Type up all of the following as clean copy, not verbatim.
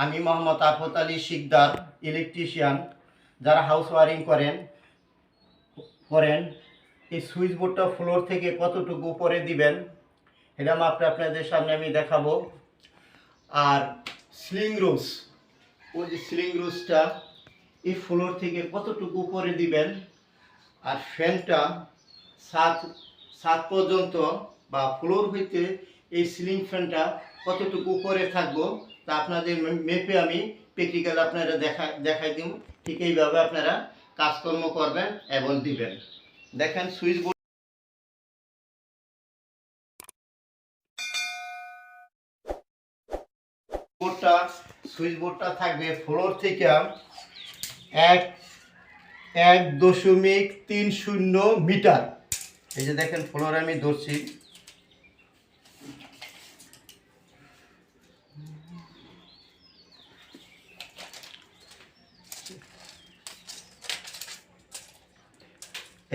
আমি মোহাম্মদ আরফত আলী শিকদার, ইলেকট্রিশিয়ান। যারা house wiring করেন এই সুইচ বোর্ডটা ফ্লোর থেকে কতটুকু উপরে দিবেন এটা আপনাদের সামনে আমি দেখাবো। আর সিলিং রোজ, ওই যে সিলিং রোজটা এই ফ্লোর থেকে কতটুকু উপরে দিবেন, আর ফ্যানটা ছাদ পর্যন্ত বা ফ্লোর হইতে এই সিলিং ফ্যানটা কতটুকু উপরে থাকবো তা আপনাদের মেপে আমি প্র্যাকটিক্যাল আপনারা দেখাই দিব। ঠিক এইভাবে আপনারা কাজকর্ম করবেন এবং দিবেন। দেখেন সুইচ বোর্ডটা থাকবে ফ্লোর থেকে 1.30 মিটার। এই যে দেখেন ফ্লোর আমি ধরছি,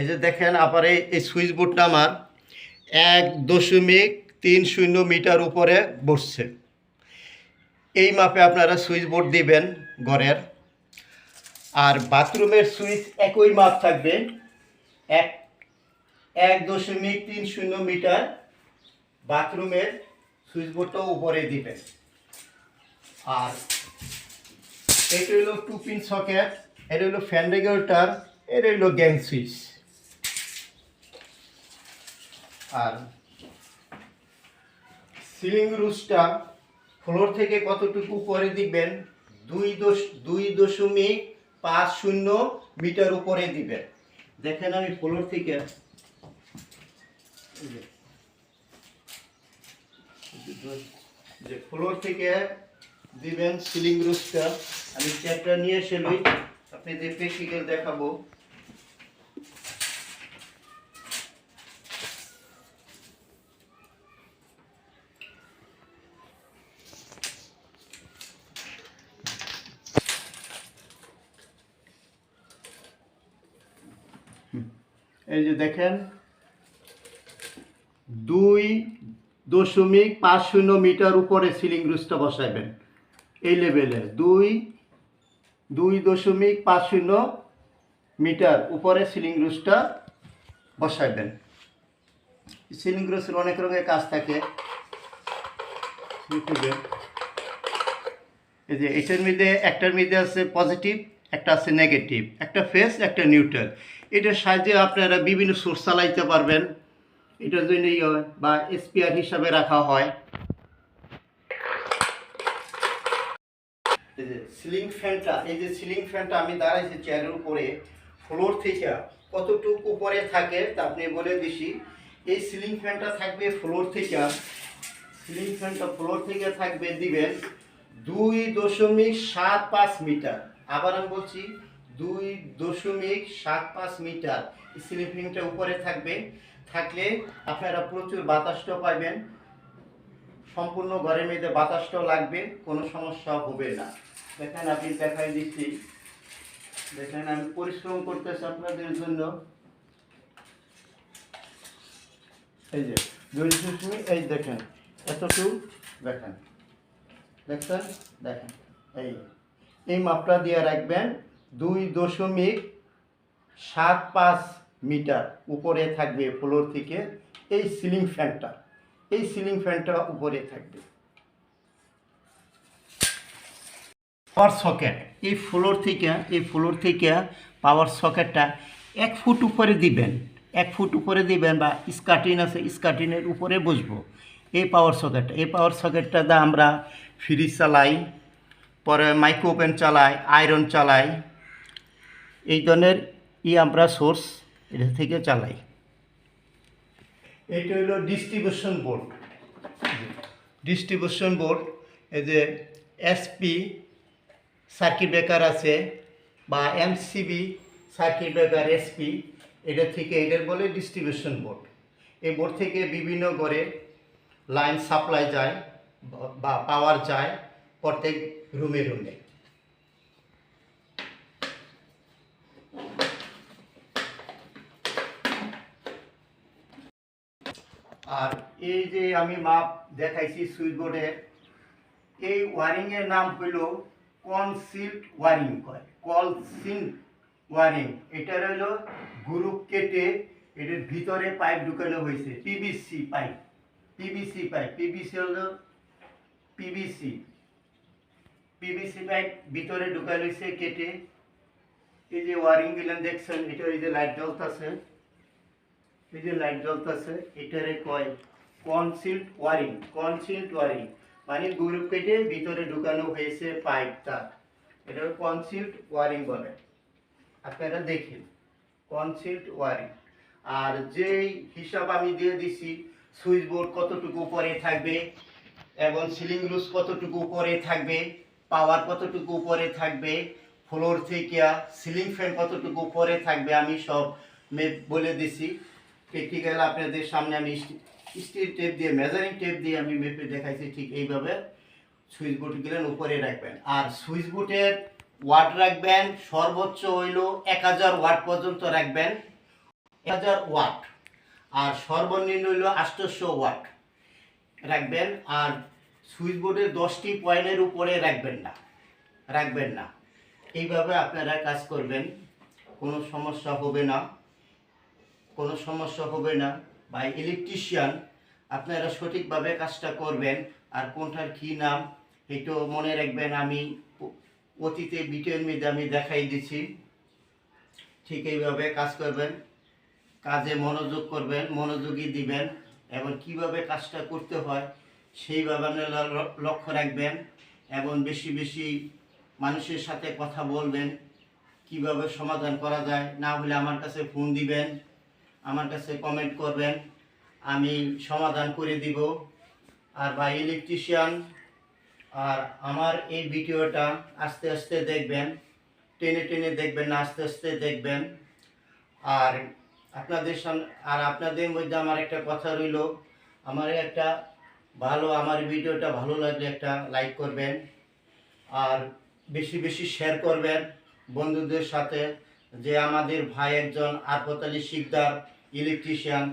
এই যে দেখেন আবার এই সুইচ বোর্ডটা আমার 1.30 মিটার উপরে বসছে। এই মাপে আপনারা সুইচ বোর্ড দিবেন ঘরের। আর বাথরুমের সুইচ একই মাপ থাকবে, 1.30 মিটার বাথরুমের সুইচ বোর্ডটাও উপরে দিবেন। আর এটা হলো 2 পিন সকেট, এটা হলো ফ্যান রেগুলেটর, এটা হলো গ্যাং সুইচ। আর সিলিং রুফটা ফ্লোর থেকে কতটুকু উপরে দিবেন, 2.50 মিটার উপরে দিবেন। দেখেন আমি ফ্লোর থেকে দিবেন সিলিং রুফটা। আমি চ্যাপটা নিয়ে এসে লই আপনাদের প্র্যাকটিক্যাল দেখাবো। এই যে দেখেন 2.50 মিটার উপরে সিলিং রুফটা বসাইবেন। এই লেভেলে 2.50 মিটার উপরে সিলিং রুফটা বসাইবেন। সিলিং রুফের অনেক রঙের কাজ থাকে। এই যে এটার মধ্যে একটার মধ্যে আছে পজিটিভ, একটা আছে নেগেটিভ, একটা ফেস, একটা নিউট্রাল। এটার সাহায্যে আপনারা বিভিন্ন সোর্স চালাইতে পারবেন। এটার জন্যই হয় বা স্পেয়ার হিসাবে রাখা হয়। এই যে সিলিং ফ্যানটা আমি দাঁড়াইছি চেয়ারের উপরে, ফ্লোর থেকে কতটুকু উপরে থাকে তা আপনি বলে দিছি। এই সিলিং ফ্যানটা থাকবে ফ্লোর থেকে থাকবে দিবেন 2.75 মিটার। আবার আমি বলছি 2.75 মিটার সিলিং ফ্যানটা উপরে থাকলে আপনারা প্রচুর বাতাসটাও পাইবেন। সম্পূর্ণ ঘরের মধ্যে বাতাসটাও লাগবে, কোনো সমস্যা হবে না। দেখেন আমি দেখাই দিচ্ছি, দেখেন আমি পরিশ্রম করতেছি আপনাদের জন্য। এই যে এই দেখেন এতটুকু দেখেন এই মাপটা দিয়ে রাখবেন। 2.75 মিটার উপরে থাকবে ফ্লোর থেকে এই সিলিং ফ্যানটা উপরে থাকবে। পাওয়ার সকেট এই ফ্লোর থেকে পাওয়ার সকেটটা 1 ফুট উপরে দিবেন। 1 ফুট উপরে দিবেন বা স্কার্টিন আছে, স্কার্টিনের উপরে বসবো এই পাওয়ার সকেটটা দিয়ে আমরা ফ্রিজ চালাই, পরে মাইক্রো ওভেন চালাই, আয়রন চালাই। এই ধরনের আমরা সোর্স এটা থেকে চালাই। এটা হলো ডিস্ট্রিবিউশন বোর্ড। এই যে এসপি সার্কিট ব্রেকার আছে বা এমসিবি সার্কিট ব্রেকার এসপি, এটার বলে ডিস্ট্রিবিউশন বোর্ড। এই বোর্ড থেকে বিভিন্ন ঘরে লাইন সাপ্লাই যায় বা পাওয়ার যায় প্রত্যেক রুমে। আর এই যে আমি মাপ দেখাইছি সুইচ বোর্ডে, এই ওয়ারিং এর নাম হইল কনসিল্ড ওয়ারিং কয়, কনসিল্ড ওয়ারিং। এটা হইল গ্রুপ কেটে এটার ভিতরে পাইপ ঢুকানো হয়েছে, PVC pipe, PVC pipe, PVC হলো পিভিসি, পিভিসি পাইপ ভিতরে ঢুকানো হয়েছে কেটে। এই যে ওয়ারিং গুলো দেখছেন, এটা এই যে লাইট জ্বলতেছে, এই যে লাইট জ্বলতেছে, এটারে কয় কনসিল্ড ওয়ারিং, কনসিল্ড ওয়ারিং মানে গ্রুপ কেটে ভিতরে ঢুকানো হয়েছে পাইপটা, এটা কনসিল্ড ওয়ারিং বলে। আপনারা দেখেন কনসিল্ড ওয়ারিং। আর যেই হিসাব আমি দিয়ে দিছি, সুইচ বোর্ড কতটুকু উপরে থাকবে এবং সিলিং রুজ কতটুকু উপরে থাকবে, পাওয়ার কতটুকু উপরে থাকবে, ফ্লোর থেকে সিলিং ফ্যান কতটুকু উপরে থাকবে, আমি সব বলে দিছি। প্র্যাকটিক্যাল আপনাদের সামনে আমি স্টিল টেপ দিয়ে, মেজারিং টেপ দিয়ে আমি মেপে দেখাইছি। ঠিক এইভাবে সুইচ বোর্ডগুলো উপরে রাখবেন। আর সুইচ বোর্ডের ওয়াট রাখবেন সর্বোচ্চ হইল 1000 ওয়াট পর্যন্ত রাখবেন, 1000 ওয়াট। আর সর্বনিম্ন হইল 800 ওয়াট রাখবেন। আর সুইচ বোর্ডের 10টি পয়েন্টের উপরে রাখবেন না, রাখবেন না। এইভাবে আপনারা কাজ করবেন, কোনো সমস্যা হবে না, কোনো সমস্যা হবে না। বাই ইলেকট্রিশিয়ান আপনারা সঠিকভাবে কাজটা করবেন। আর কোনটার কী নাম এটাও মনে রাখবেন, আমি অতীতে ভিডিওর মধ্যে আমি দেখাই দিছি। ঠিক এইভাবে কাজ করবেন, কাজে মনোযোগ করবেন, মনোযোগী দিবেন এবং কিভাবে কাজটা করতে হয় সেইভাবে আপনারা লক্ষ্য রাখবেন এবং বেশি বেশি মানুষের সাথে কথা বলবেন, কিভাবে সমাধান করা যায়। না হলে আমার কাছে ফোন দিবেন, আমার কাছে কমেন্ট করবেন, আমি সমাধান করে দিব। আর ভাই ইলেকট্রিশিয়ান, আর আমার এই ভিডিওটা আস্তে আস্তে দেখবেন, টেনে টেনে দেখবেন না, আস্তে আস্তে দেখবেন। আর আপনাদের সামনে, আর আপনাদের মধ্যে আমার একটা কথা রইল, আমার একটা ভালো, আমার ভিডিওটা ভালো লাগলে একটা লাইক করবেন আর বেশি বেশি শেয়ার করবেন বন্ধুদের সাথে, যে আমাদের ভাই একজন আরফত আলী শিকদার ইলেকট্রিশিয়ান,